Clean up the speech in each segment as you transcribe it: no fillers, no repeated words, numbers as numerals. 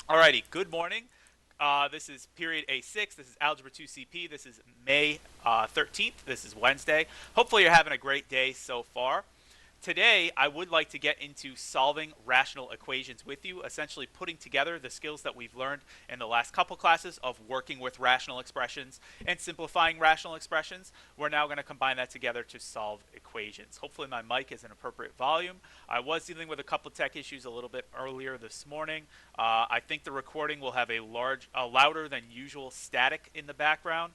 Alrighty, good morning. This is period A6. This is Algebra 2 CP. This is May 13th. This is Wednesday. Hopefully you're having a great day so far. Today, I would like to get into solving rational equations with you, essentially putting together the skills that we've learned in the last couple classes of working with rational expressions and simplifying rational expressions. We're now going to combine that together to solve equations. Hopefully my mic is an appropriate volume. I was dealing with a couple tech issues a little bit earlier this morning. I think the recording will have a louder than usual static in the background.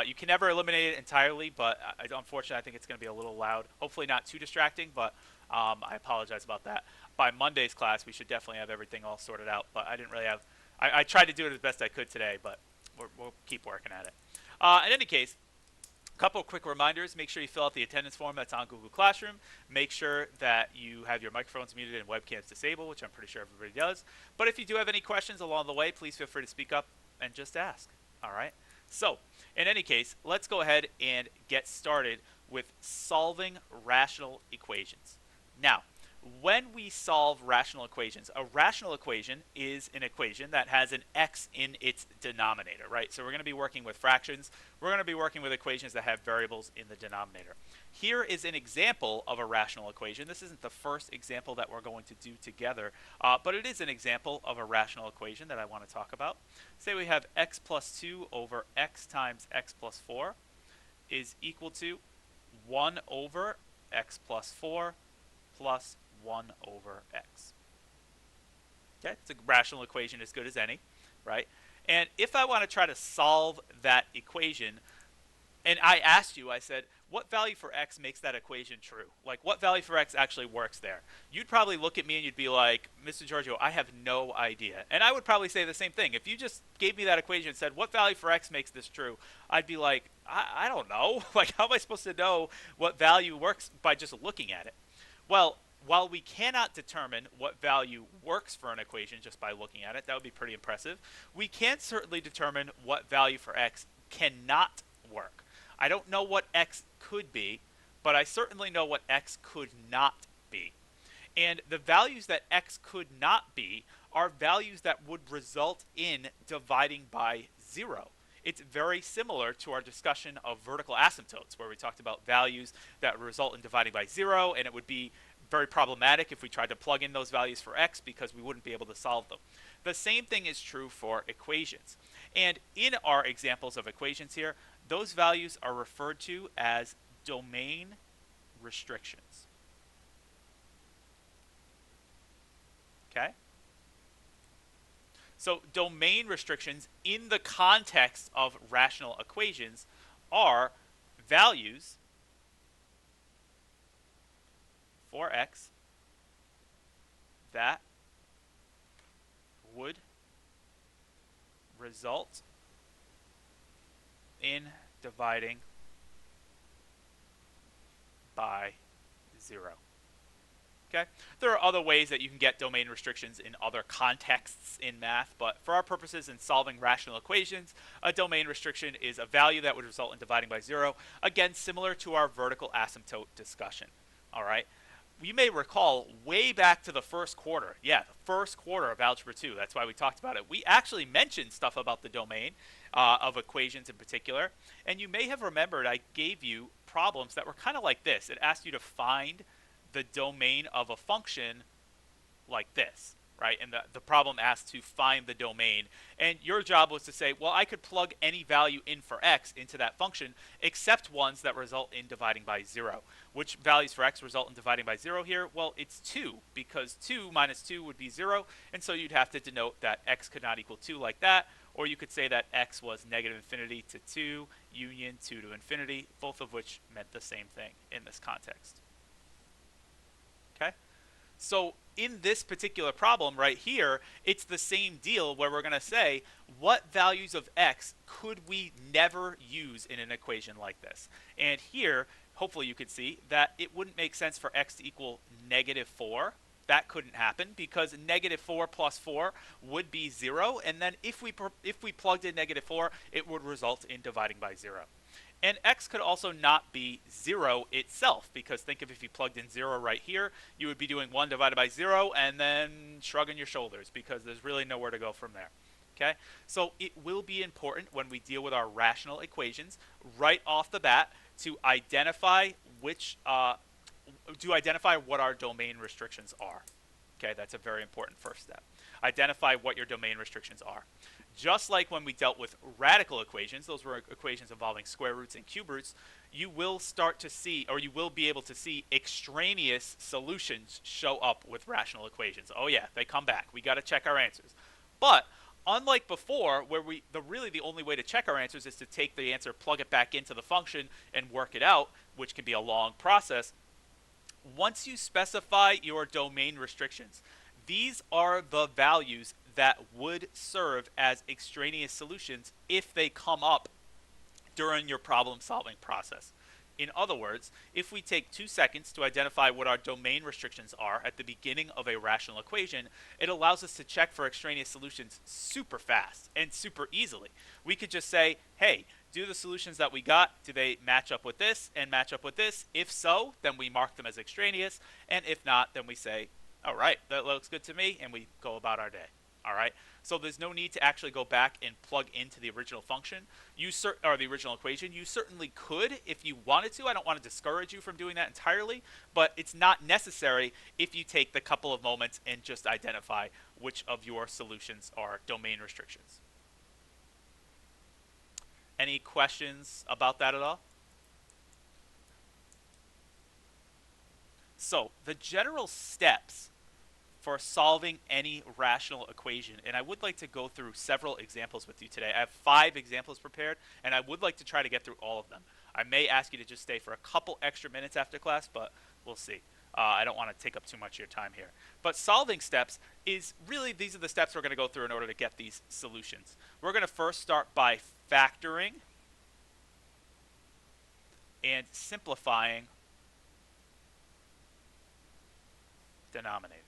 You can never eliminate it entirely, but unfortunately I think it's going to be a little loud. Hopefully not too distracting, but I apologize about that. By Monday's class, we should definitely have everything all sorted out, but I didn't really have... I tried to do it as best I could today, but we'll keep working at it. In any case, a couple of quick reminders. Make sure you fill out the attendance form that's on Google Classroom. Make sure that you have your microphones muted and webcams disabled, which I'm pretty sure everybody does. But if you do have any questions along the way, please feel free to speak up and just ask. All right? So, in any case, let's go ahead and get started with solving rational equations. Now, when we solve rational equations, a rational equation is an equation that has an x in its denominator, right? So we're going to be working with fractions. We're going to be working with equations that have variables in the denominator. Here is an example of a rational equation. This isn't the first example that we're going to do together, but it is an example of a rational equation that I want to talk about. Say we have x plus 2 over x times x plus 4 is equal to 1 over x plus 4 plus 1 over x. Okay, it's a rational equation as good as any, right? And if I want to try to solve that equation, and I asked you, I said, what value for x makes that equation true? Like, what value for x actually works there? You'd probably look at me and you'd be like, Mr. Giorgio, I have no idea. And I would probably say the same thing. If you just gave me that equation and said, what value for x makes this true? I'd be like, I don't know. Like, how am I supposed to know what value works by just looking at it? Well, while we cannot determine what value works for an equation just by looking at it, that would be pretty impressive, we can certainly determine what value for x cannot work. I don't know what x could be, but I certainly know what x could not be. And the values that x could not be are values that would result in dividing by 0. It's very similar to our discussion of vertical asymptotes, where we talked about values that result in dividing by 0, and it would be very problematic if we tried to plug in those values for x because we wouldn't be able to solve them. The same thing is true for equations. And in our examples of equations here, those values are referred to as domain restrictions. Okay? So domain restrictions in the context of rational equations are values for x that would result in dividing by 0. Okay? There are other ways that you can get domain restrictions in other contexts in math, but for our purposes in solving rational equations, a domain restriction is a value that would result in dividing by 0. Again, similar to our vertical asymptote discussion. All right? You may recall way back to the first quarter. Yeah, the first quarter of Algebra 2. That's why we talked about it. We actually mentioned stuff about the domain of equations in particular. And you may have remembered I gave you problems that were kind of like this. It asked you to find the domain of a function like this, right? And the problem asked to find the domain. And your job was to say, well, I could plug any value in for x into that function except ones that result in dividing by 0. Which values for x result in dividing by 0 here? Well, it's 2, because 2 minus 2 would be 0, and so you'd have to denote that x could not equal 2 like that, or you could say that x was negative infinity to 2, union 2 to infinity, both of which meant the same thing in this context. Okay? So in this particular problem right here, it's the same deal where we're going to say, what values of x could we never use in an equation like this? And here, hopefully you could see that it wouldn't make sense for x to equal negative 4. That couldn't happen because negative 4 plus 4 would be 0. And then if we plugged in negative 4, it would result in dividing by 0. And x could also not be 0 itself, because think of if you plugged in 0 right here, you would be doing 1 divided by 0 and then shrugging your shoulders, because there's really nowhere to go from there. Okay, so it will be important when we deal with our rational equations right off the bat to identify what our domain restrictions are. Okay, that's a very important first step. Identify what your domain restrictions are. Just like when we dealt with radical equations, those were equations involving square roots and cube roots, you will start to see, or you will be able to see, extraneous solutions show up with rational equations. Oh yeah, they come back. We got to check our answers. But unlike before, where really the only way to check our answers is to take the answer, plug it back into the function, and work it out, which can be a long process. Once you specify your domain restrictions, these are the values that would serve as extraneous solutions if they come up during your problem-solving process. In other words, if we take 2 seconds to identify what our domain restrictions are at the beginning of a rational equation, it allows us to check for extraneous solutions super fast and super easily. We could just say, hey, do the solutions that we got, do they match up with this and match up with this? If so, then we mark them as extraneous, and if not, then we say, all right, that looks good to me, and we go about our day. All right, so there's no need to actually go back and plug into the original function, or the original equation. You certainly could if you wanted to. I don't want to discourage you from doing that entirely, but it's not necessary if you take the couple of moments and just identify which of your solutions are domain restrictions. Any questions about that at all? So the general steps for solving any rational equation, and I would like to go through several examples with you today. I have 5 examples prepared, and I would like to try to get through all of them. I may ask you to just stay for a couple extra minutes after class, but we'll see. I don't want to take up too much of your time here. But solving steps is really, these are the steps we're going to go through in order to get these solutions. We're going to first start by factoring and simplifying denominators,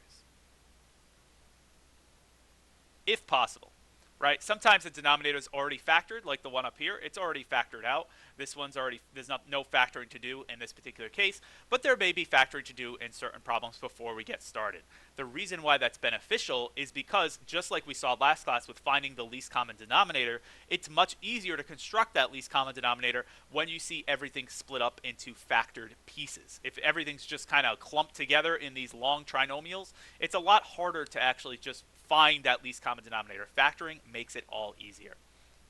if possible, right? Sometimes the denominator is already factored, like the one up here. It's already factored out. This one's already, there's no factoring to do in this particular case, but there may be factoring to do in certain problems before we get started. The reason why that's beneficial is because, just like we saw last class with finding the least common denominator, it's much easier to construct that least common denominator when you see everything split up into factored pieces. If everything's just kind of clumped together in these long trinomials, it's a lot harder to actually just find that least common denominator. Factoring makes it all easier.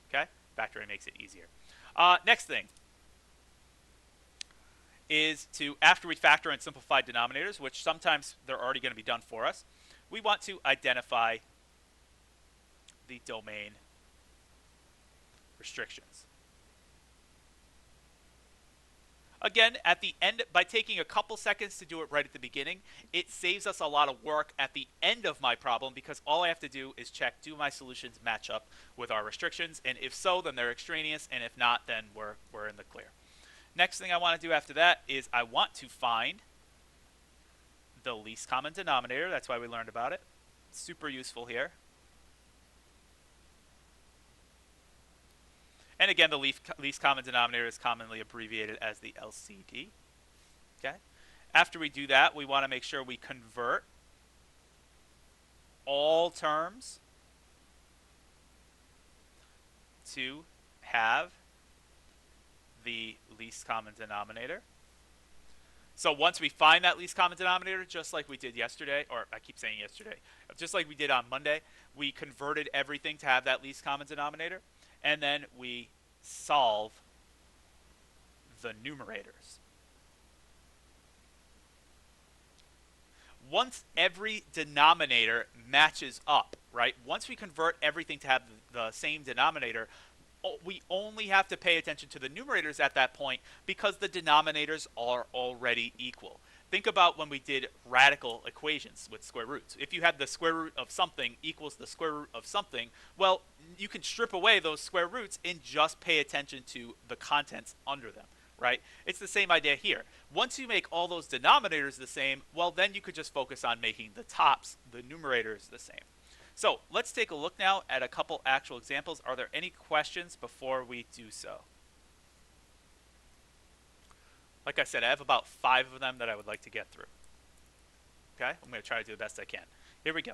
Okay? Factoring makes it easier. Next thing is to, after we factor and simplify denominators, which sometimes they're already going to be done for us, we want to identify the domain restrictions. Again, at the end, by taking a couple seconds to do it right at the beginning, it saves us a lot of work at the end of my problem, because all I have to do is check, do my solutions match up with our restrictions? And if so, then they're extraneous, and if not, then we're in the clear. Next thing I want to do after that is I want to find the least common denominator. That's why we learned about it. Super useful here. And again, the least common denominator is commonly abbreviated as the LCD. Okay. After we do that, we want to make sure we convert all terms to have the least common denominator. So once we find that least common denominator, just like we did yesterday, or I keep saying yesterday, just like we did on Monday, we converted everything to have that least common denominator. And then we solve the numerators. Once every denominator matches up, right? Once we convert everything to have the same denominator, we only have to pay attention to the numerators at that point, because the denominators are already equal. Think about when we did radical equations with square roots. If you had the square root of something equals the square root of something, well, you can strip away those square roots and just pay attention to the contents under them, right? It's the same idea here. Once you make all those denominators the same, well, then you could just focus on making the tops, the numerators, the same. So let's take a look now at a couple actual examples. Are there any questions before we do so? Like I said, I have about 5 of them that I would like to get through. Okay, I'm going to try to do the best I can. Here we go.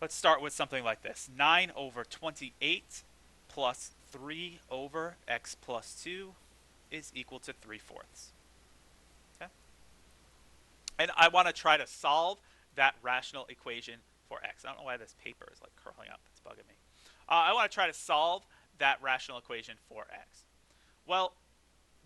Let's start with something like this. 9 over 28 plus 3 over x plus 2 is equal to 3/4. Okay? And I want to try to solve that rational equation for x. I don't know why this paper is like curling up. It's bugging me. I want to try to solve that rational equation for x. Well,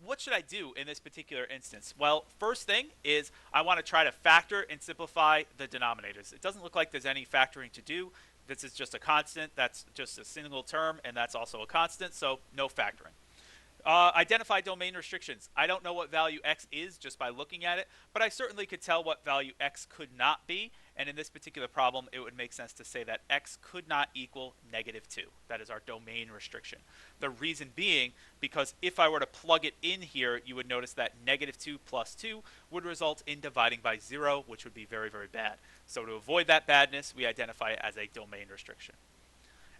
what should I do in this particular instance? Well, first thing is I want to try to factor and simplify the denominators. It doesn't look like there's any factoring to do. This is just a constant. That's just a single term, and that's also a constant, so no factoring. Identify domain restrictions. I don't know what value x is just by looking at it, but I certainly could tell what value x could not be, and in this particular problem, it would make sense to say that x could not equal -2. That is our domain restriction. The reason being, because if I were to plug it in here, you would notice that -2 plus 2 would result in dividing by 0, which would be very, very bad. So to avoid that badness, we identify it as a domain restriction.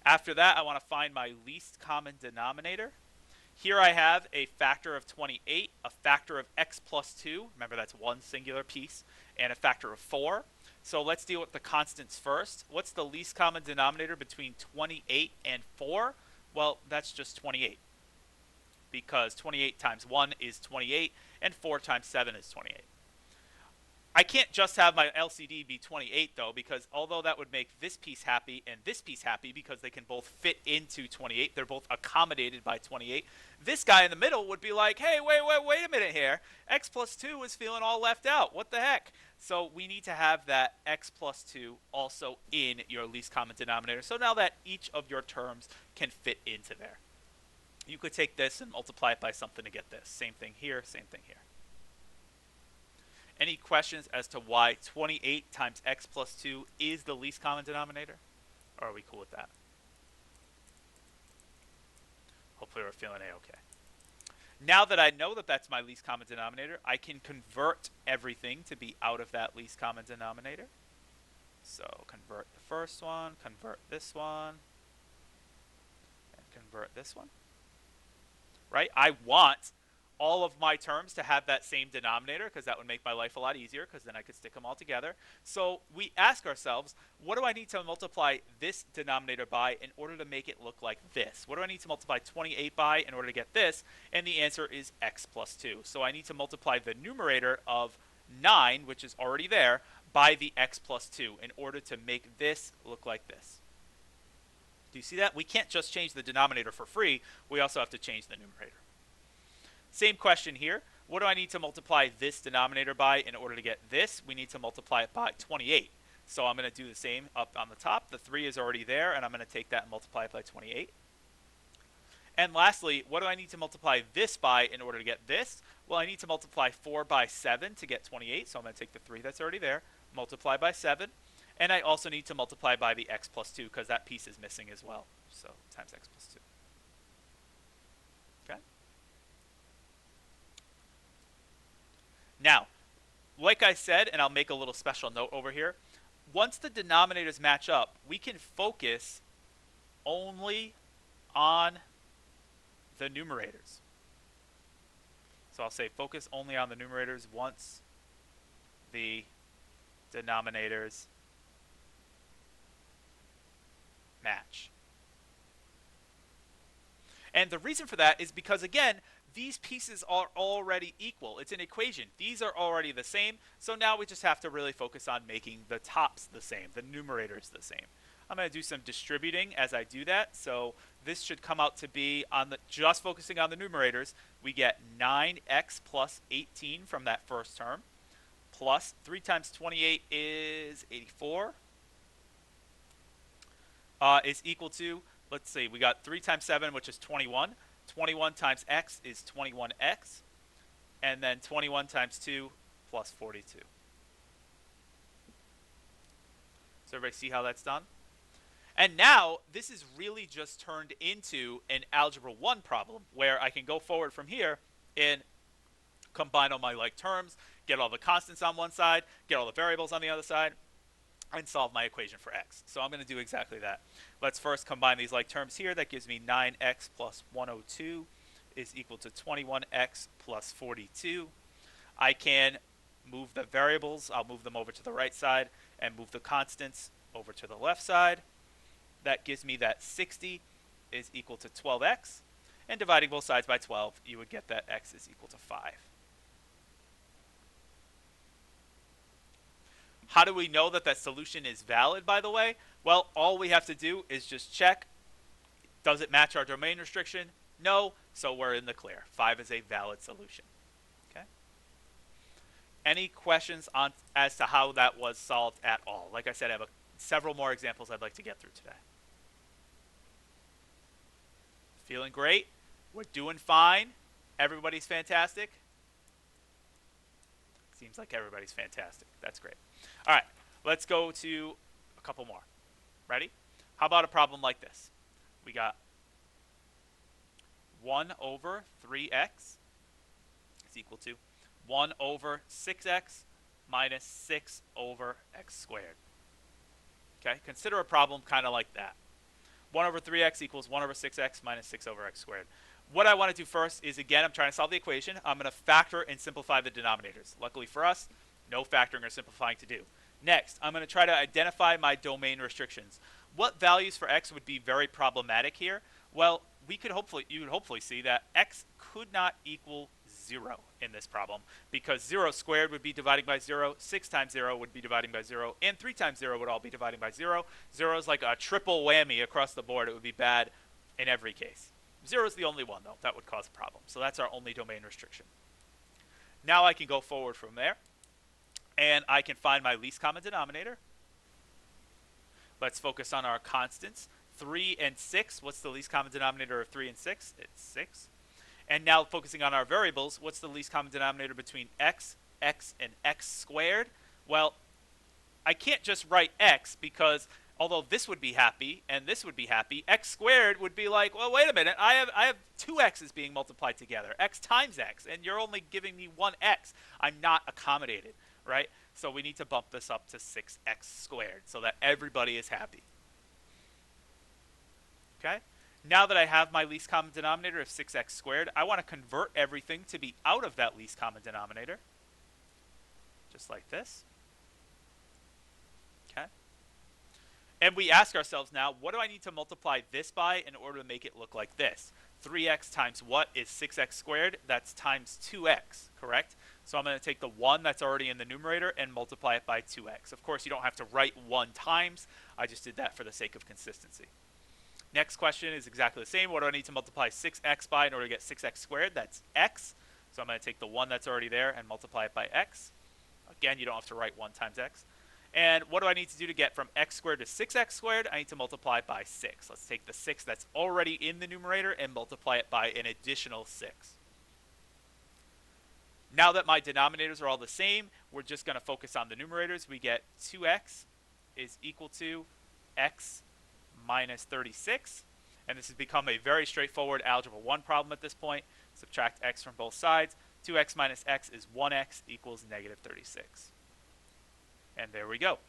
After that, I want to find my least common denominator. Here I have a factor of 28, a factor of x plus 2, remember that's one singular piece, and a factor of 4. So let's deal with the constants first. What's the least common denominator between 28 and 4? Well, that's just 28, because 28 times 1 is 28, and 4 times 7 is 28. I can't just have my LCD be 28 though, because although that would make this piece happy and this piece happy because they can both fit into 28, they're both accommodated by 28, this guy in the middle would be like, hey, wait a minute here. X plus 2 is feeling all left out. What the heck? So we need to have that x plus 2 also in your least common denominator. So now that each of your terms can fit into there. You could take this and multiply it by something to get this. Same thing here, same thing here. Any questions as to why 28 times x plus 2 is the least common denominator? Or are we cool with that? Hopefully we're feeling A-okay. Now that I know that that's my least common denominator, I can convert everything to be out of that least common denominator. So convert the first one, convert this one, and convert this one. Right? I want all of my terms to have that same denominator because that would make my life a lot easier because then I could stick them all together. So we ask ourselves, what do I need to multiply this denominator by in order to make it look like this? What do I need to multiply 28 by in order to get this? And the answer is x plus 2. So I need to multiply the numerator of 9, which is already there, by the x plus 2 in order to make this look like this. Do you see that? We can't just change the denominator for free. We also have to change the numerator. Same question here. What do I need to multiply this denominator by in order to get this? We need to multiply it by 28. So I'm going to do the same up on the top. The 3 is already there, and I'm going to take that and multiply it by 28. And lastly, what do I need to multiply this by in order to get this? Well, I need to multiply 4 by 7 to get 28. So I'm going to take the 3 that's already there, multiply by 7. And I also need to multiply by the x plus 2 because that piece is missing as well. So times x plus 2. Okay? Now, like I said, and I'll make a little special note over here, once the denominators match up, we can focus only on the numerators. So I'll say focus only on the numerators once the denominators match. And the reason for that is because, again, these pieces are already equal. It's an equation. These are already the same. So now we just have to really focus on making the tops the same, the numerators the same. I'm going to do some distributing as I do that. So this should come out to be, on the just focusing on the numerators, we get 9x plus 18 from that first term, plus 3 times 28 is 84, is equal to, let's see, we got 3 times 7, which is 21. 21 times x is 21x, and then 21 times 2 plus 42. So everybody see how that's done? And now this is really just turned into an Algebra 1 problem where I can go forward from here and combine all my like terms, get all the constants on one side, get all the variables on the other side, and solve my equation for x. So I'm going to do exactly that. Let's first combine these like terms here. That gives me 9x plus 102 is equal to 21x plus 42. I can move the variables. I'll move them over to the right side and move the constants over to the left side. That gives me that 60 is equal to 12x. And dividing both sides by 12, you would get that x is equal to 5. How do we know that that solution is valid, by the way? Well, all we have to do is just check, does it match our domain restriction? No, so we're in the clear. 5 is a valid solution. Okay. Any questions on as to how that was solved at all? Like I said, I have several more examples I'd like to get through today. Feeling great? We're doing fine. Everybody's fantastic. Seems like everybody's fantastic. That's great. All right, let's go to a couple more. Ready? How about a problem like this? We got 1 over 3x is equal to 1 over 6x minus 6 over x squared. Okay, consider a problem kind of like that. 1 over 3x equals 1 over 6x minus 6 over x squared. What I want to do first is, again, I'm trying to solve the equation. I'm going to factor and simplify the denominators. Luckily for us, no factoring or simplifying to do. Next, I'm going to try to identify my domain restrictions. What values for x would be very problematic here? Well, you would hopefully see that x could not equal 0 in this problem, because 0 squared would be dividing by 0, 6 times 0 would be dividing by 0, and 3 times 0 would all be dividing by 0. 0 is like a triple whammy across the board. It would be bad in every case. 0 is the only one, though, that would cause a problem. So that's our only domain restriction. Now I can go forward from there, and I can find my least common denominator. Let's focus on our constants. 3 and 6, what's the least common denominator of 3 and 6? It's 6. And now focusing on our variables, what's the least common denominator between x, and x squared? Well, I can't just write x, because although this would be happy and this would be happy, x squared would be like, well, wait a minute, I have two x's being multiplied together, x times x, and you're only giving me one x. I'm not accommodated, right? So we need to bump this up to 6x squared so that everybody is happy. Okay? Now that I have my least common denominator of 6x squared, I want to convert everything to be out of that least common denominator. Just like this. Okay? And we ask ourselves now, what do I need to multiply this by in order to make it look like this? 3x times what is 6x squared? That's times 2x, correct? So I'm going to take the 1 that's already in the numerator and multiply it by 2x. Of course, you don't have to write 1 times. I just did that for the sake of consistency. Next question is exactly the same. What do I need to multiply 6x by in order to get 6x squared? That's x. So I'm going to take the 1 that's already there and multiply it by x. Again, you don't have to write 1 times x. And what do I need to do to get from x squared to 6x squared? I need to multiply by 6. Let's take the 6 that's already in the numerator and multiply it by an additional 6. Now that my denominators are all the same, we're just going to focus on the numerators. We get 2x is equal to x minus 36. And this has become a very straightforward Algebra 1 problem at this point. Subtract x from both sides. 2x minus x is 1x equals negative 36. And there we go.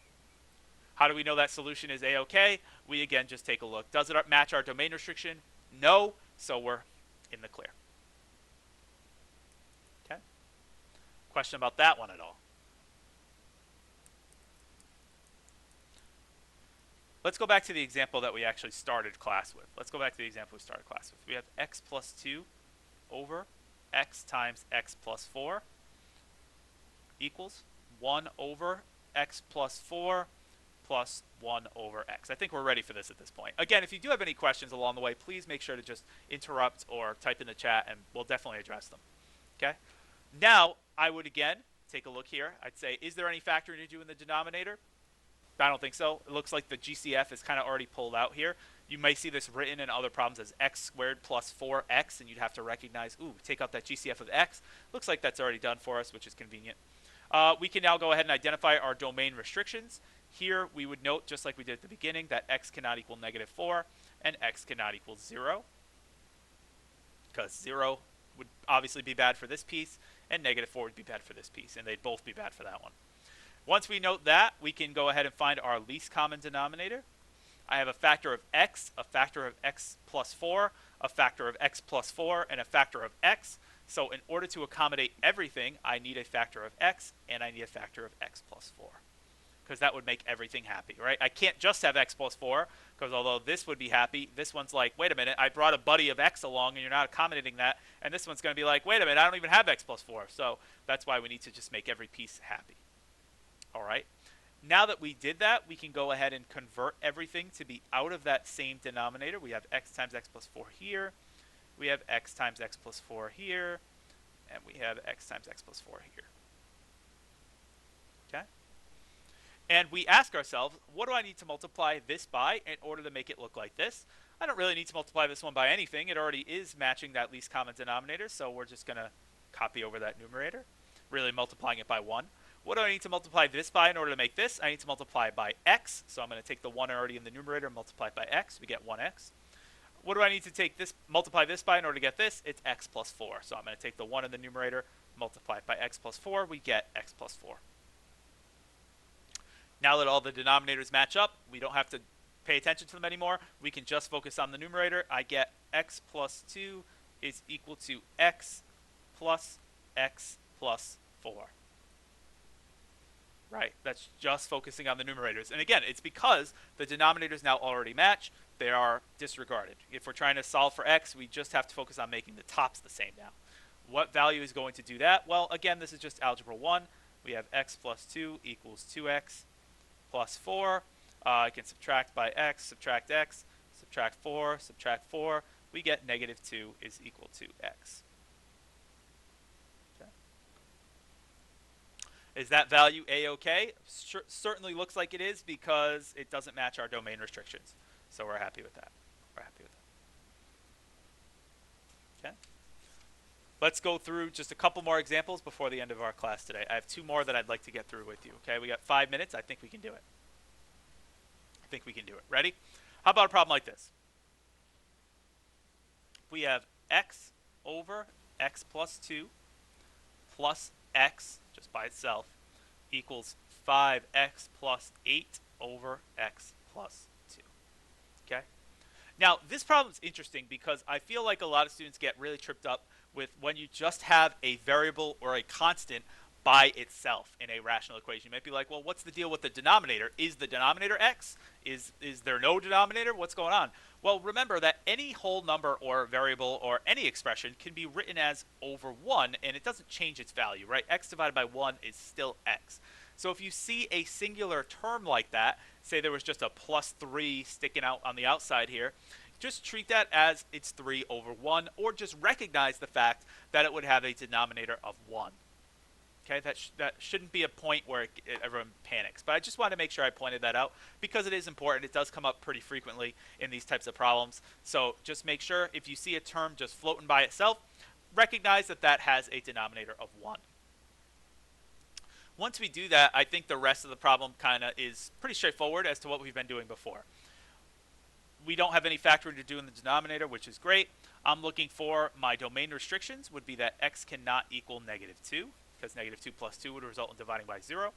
How do we know that solution is A-OK? We again just take a look. Does it match our domain restriction? No, so we're in the clear. Okay. Question about that one at all? Let's go back to the example that we actually started class with. We have x plus 2 over x times x plus 4 equals 1 over x plus 4 plus 1 over x. I think we're ready for this at this point. Again, if you do have any questions along the way, please make sure to just interrupt or type in the chat, and we'll definitely address them. Okay? Now, I would again take a look here. I'd say, is there any factoring to do in the denominator? I don't think so. It looks like the GCF is kind of already pulled out here. You may see this written in other problems as x squared plus 4x, and you'd have to recognize, ooh, take out that GCF of x. Looks like that's already done for us, which is convenient. We can now go ahead and identify our domain restrictions. Here we would note, just like we did at the beginning, that x cannot equal negative 4 and x cannot equal 0, because 0 would obviously be bad for this piece and negative 4 would be bad for this piece, and they'd both be bad for that one. Once we note that, we can go ahead and find our least common denominator. I have a factor of x plus 4, a factor of x plus 4, and a factor of x. So in order to accommodate everything, I need a factor of x, and I need a factor of x plus 4. Because that would make everything happy, right? I can't just have x plus 4, because although this would be happy, this one's like, wait a minute, I brought a buddy of x along, and you're not accommodating that. And this one's going to be like, wait a minute, I don't even have x plus 4. So that's why we need to just make every piece happy. All right? Now that we did that, we can go ahead and convert everything to be out of that same denominator. We have x times x plus 4 here. We have x times x plus 4 here. And we have x times x plus 4 here. Okay? And we ask ourselves, what do I need to multiply this by in order to make it look like this? I don't really need to multiply this one by anything. It already is matching that least common denominator, so we're just going to copy over that numerator, really multiplying it by 1. What do I need to multiply this by in order to make this? I need to multiply by x, so I'm going to take the 1 already in the numerator and multiply it by x. We get 1x. What do I need to take this, multiply this by in order to get this? It's x plus 4. So I'm going to take the 1 in the numerator, multiply it by x plus 4. We get x plus 4. Now that all the denominators match up, we don't have to pay attention to them anymore. We can just focus on the numerator. I get x plus 2 is equal to x plus 4. Right? That's just focusing on the numerators. And again, it's because the denominators now already match. They are disregarded. If we're trying to solve for x, we just have to focus on making the tops the same now. What value is going to do that? Well, again, this is just algebra 1. We have x plus 2 equals 2x plus 4. I can subtract by x, subtract 4, subtract 4. We get negative 2 is equal to x. Okay. Is that value a-okay? Certainly looks like it is because it doesn't match our domain restrictions. So we're happy with that. We're happy with that. Okay. Let's go through just a couple more examples before the end of our class today. I have 2 more that I'd like to get through with you. Okay, we got 5 minutes. I think we can do it. Ready? How about a problem like this? We have x over x plus 2 plus x, just by itself, equals 5x plus 8 over x plus 2. Okay? Now, this problem is interesting because I feel like a lot of students get really tripped up with when you just have a variable or a constant by itself in a rational equation. You might be like, well, what's the deal with the denominator? Is the denominator x? Is there no denominator? What's going on? Well, remember that any whole number or variable or any expression can be written as over 1, and it doesn't change its value, right? X divided by 1 is still x. So if you see a singular term like that, say there was just a plus 3 sticking out on the outside here, just treat that as it's 3 over 1, or just recognize the fact that it would have a denominator of 1. Okay, that shouldn't be a point where everyone panics. But I just wanted to make sure I pointed that out because it is important. It does come up pretty frequently in these types of problems. So just make sure if you see a term just floating by itself, recognize that that has a denominator of 1. Once we do that, I think the rest of the problem kind of is pretty straightforward as to what we've been doing before. We don't have any factoring to do in the denominator, which is great. I'm looking for my domain restrictions would be that x cannot equal negative 2. Because negative 2 plus 2 would result in dividing by 0.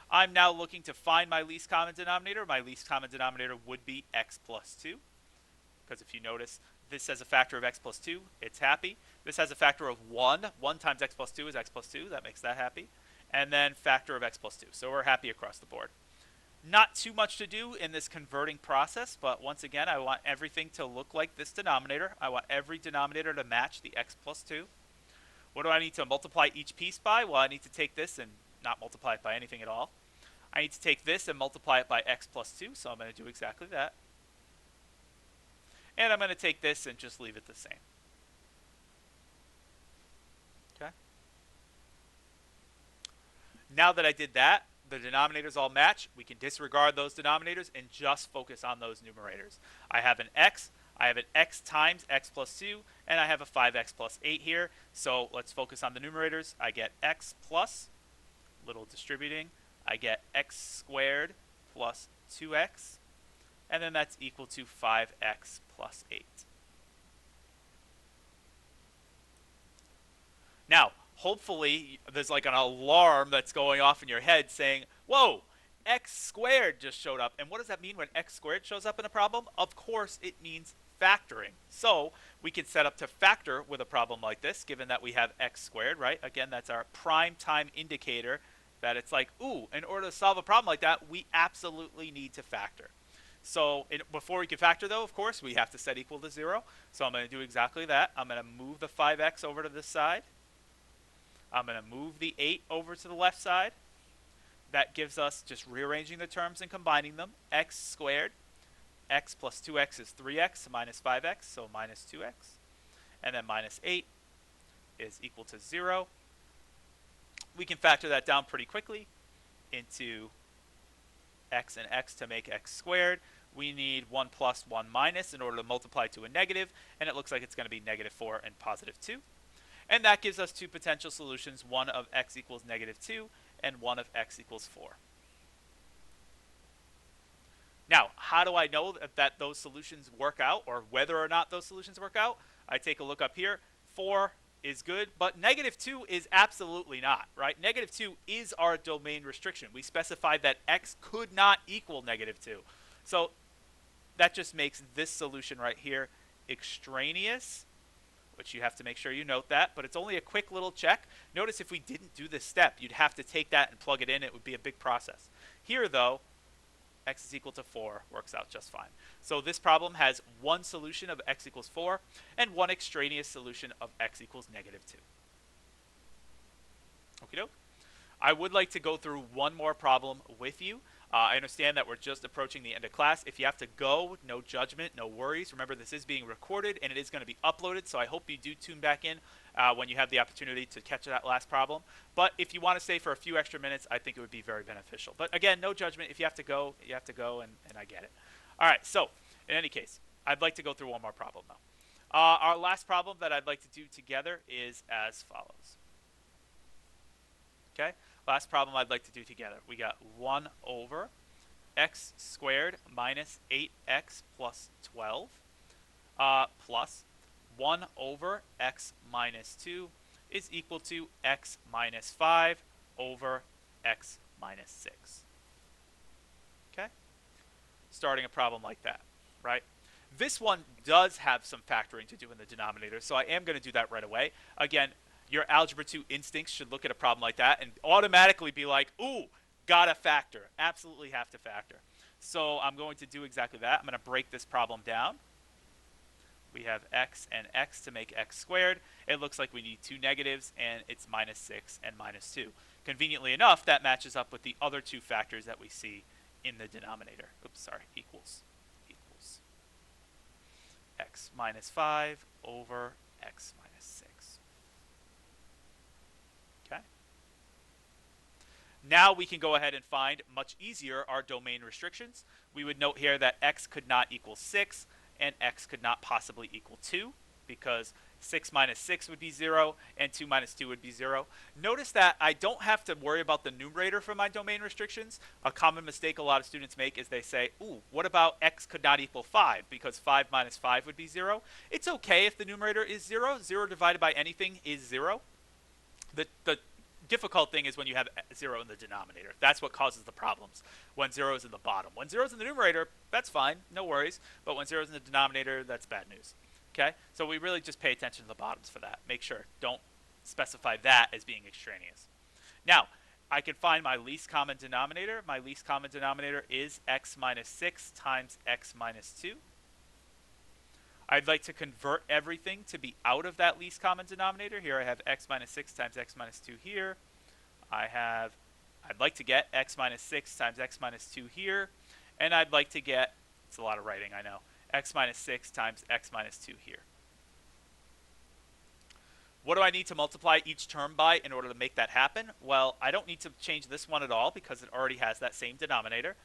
I'm now looking to find my least common denominator. My least common denominator would be x plus 2. Because if you notice, this has a factor of x plus 2. It's happy. This has a factor of 1. 1 times x plus 2 is x plus 2. That makes that happy. And then factor of x plus 2. So we're happy across the board. Not too much to do in this converting process, but once again, I want everything to look like this denominator. I want every denominator to match the x plus 2. What do I need to multiply each piece by? Well, I need to take this and not multiply it by anything at all. I need to take this and multiply it by x plus 2, so I'm going to do exactly that. And I'm going to take this and just leave it the same. Okay. Now that I did that, the denominators all match. We can disregard those denominators and just focus on those numerators. I have an x. I have an x times x plus 2, and I have a 5x plus 8 here. So let's focus on the numerators. I get x plus, little distributing, I get x squared plus 2x, and then that's equal to 5x plus 8. Now, hopefully, there's like an alarm that's going off in your head saying, whoa, x squared just showed up. And what does that mean when x squared shows up in a problem? Of course, it means factoring. So we can set up to factor with a problem like this, given that we have x squared, right? Again, that's our prime time indicator that it's like, ooh, in order to solve a problem like that, we absolutely need to factor. So before we can factor, though, of course, we have to set equal to 0. So I'm going to do exactly that. I'm going to move the 5x over to this side. I'm going to move the 8 over to the left side. That gives us, just rearranging the terms and combining them, x squared. X plus 2x is 3x minus 5x, so minus 2x. And then minus 8 is equal to 0. We can factor that down pretty quickly into x and x to make x squared. We need 1 plus 1 minus in order to multiply to a negative, and it looks like it's going to be negative 4 and positive 2. And that gives us two potential solutions, one of x equals negative 2 and one of x equals 4. Now, how do I know that those solutions work out, or whether or not those solutions work out? I take a look up here. 4 is good, but negative 2 is absolutely not, right? Negative 2 is our domain restriction. We specified that x could not equal negative 2. So that just makes this solution right here extraneous, which you have to make sure you note that, but it's only a quick little check. Notice if we didn't do this step, you'd have to take that and plug it in. It would be a big process. Here, though, x is equal to 4 works out just fine. So this problem has one solution of x equals 4 and one extraneous solution of x equals negative 2. Okie doke. I would like to go through one more problem with you. I understand that we're just approaching the end of class. If you have to go, no judgment, no worries. Remember, this is being recorded and it is going to be uploaded, so I hope you do tune back in when you have the opportunity to catch that last problem. But if you want to stay for a few extra minutes, I think it would be very beneficial. But again, no judgment. If you have to go, you have to go, and I get it. All right, so in any case, I'd like to go through one more problem now. Our last problem that I'd like to do together is as follows. Okay, last problem I'd like to do together. We got 1 over x squared minus 8x plus 12 plus 1 over x minus 2 is equal to x minus 5 over x minus 6. Okay? Starting a problem like that, right? This one does have some factoring to do in the denominator, so I am going to do that right away. Again, your Algebra 2 instincts should look at a problem like that and automatically be like, ooh, gotta factor. Absolutely have to factor. So I'm going to do exactly that. I'm going to break this problem down. We have x and x to make x squared. It looks like we need two negatives, and it's minus 6 and minus 2. Conveniently enough, that matches up with the other two factors that we see in the denominator. Oops, sorry, equals x minus 5 over x minus 6. Okay. Now we can go ahead and find, much easier, our domain restrictions. We would note here that x could not equal 6 and x could not possibly equal 2 because 6 minus 6 would be 0 and 2 minus 2 would be 0. Notice that I don't have to worry about the numerator for my domain restrictions. A common mistake a lot of students make is they say, ooh, what about x could not equal 5 because 5 minus 5 would be 0. It's okay if the numerator is 0. 0 divided by anything is 0. The difficult thing is when you have 0 in the denominator. That's what causes the problems when 0 is in the bottom. When 0 is in the numerator, that's fine, no worries. But when 0 is in the denominator, that's bad news. Okay, so we really just pay attention to the bottoms for that. Make sure, don't specify that as being extraneous. Now, I can find my least common denominator. My least common denominator is x minus 6 times x minus 2. I'd like to convert everything to be out of that least common denominator. Here I have x minus 6 times x minus 2 here. I'd like to get x minus 6 times x minus 2 here. And I'd like to get, it's a lot of writing, I know, x minus 6 times x minus 2 here. What do I need to multiply each term by in order to make that happen? Well, I don't need to change this one at all because it already has that same denominator.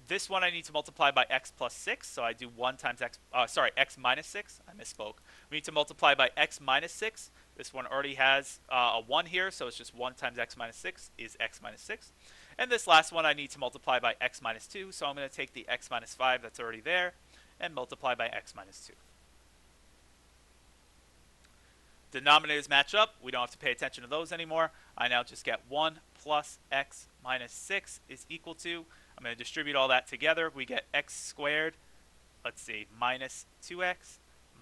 This one I need to multiply by x plus 6, so I do 1 times x minus 6. I misspoke. We need to multiply by x minus 6. This one already has a 1 here, so it's just 1 times x minus 6 is x minus 6. And this last one I need to multiply by x minus 2, so I'm going to take the x minus 5 that's already there and multiply by x minus 2. Denominators match up. We don't have to pay attention to those anymore. I now just get 1 plus x minus 6 is equal to, I'm going to distribute all that together. We get x squared, let's see, minus 2x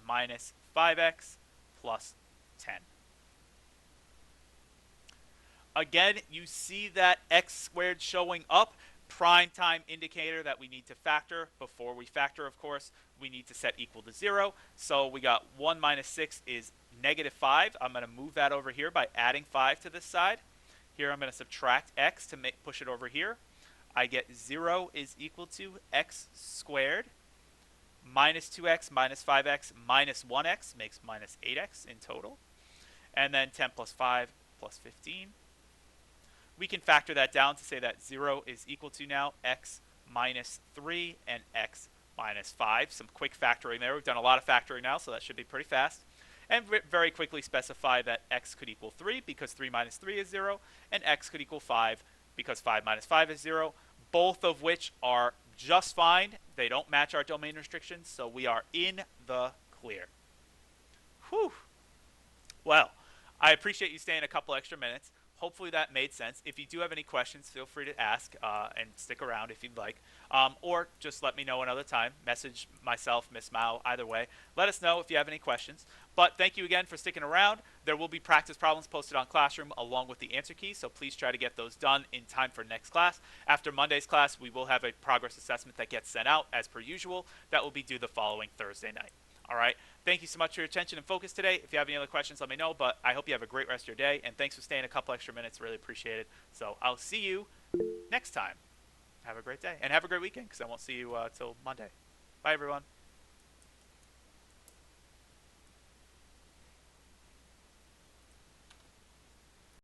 minus 5x plus 10. Again, you see that x squared showing up, prime time indicator that we need to factor. Before we factor, of course, we need to set equal to 0. So we got 1 minus 6 is negative 5. I'm going to move that over here by adding 5 to this side. Here I'm going to subtract x to push it over here. I get 0 is equal to x squared minus 2x minus 5x minus 1x makes minus 8x in total. And then 10 plus 5 plus 15. We can factor that down to say that 0 is equal to now x minus 3 and x minus 5. Some quick factoring there. We've done a lot of factoring now, so that should be pretty fast. And very quickly specify that x could equal 3 because 3 minus 3 is 0, and x could equal 5 because 5 minus 5 is 0, both of which are just fine. They don't match our domain restrictions, so we are in the clear. Whew. Well, I appreciate you staying a couple extra minutes. Hopefully that made sense. If you do have any questions, feel free to ask and stick around if you'd like. Or just let me know another time. Message myself, Miss Mao, either way. Let us know if you have any questions. But thank you again for sticking around. There will be practice problems posted on Classroom along with the answer keys, so please try to get those done in time for next class. After Monday's class, we will have a progress assessment that gets sent out as per usual. That will be due the following Thursday night. All right. Thank you so much for your attention and focus today. If you have any other questions, let me know. But I hope you have a great rest of your day. And thanks for staying a couple extra minutes. Really appreciate it. So I'll see you next time. Have a great day. And have a great weekend because I won't see you till Monday. Bye, everyone.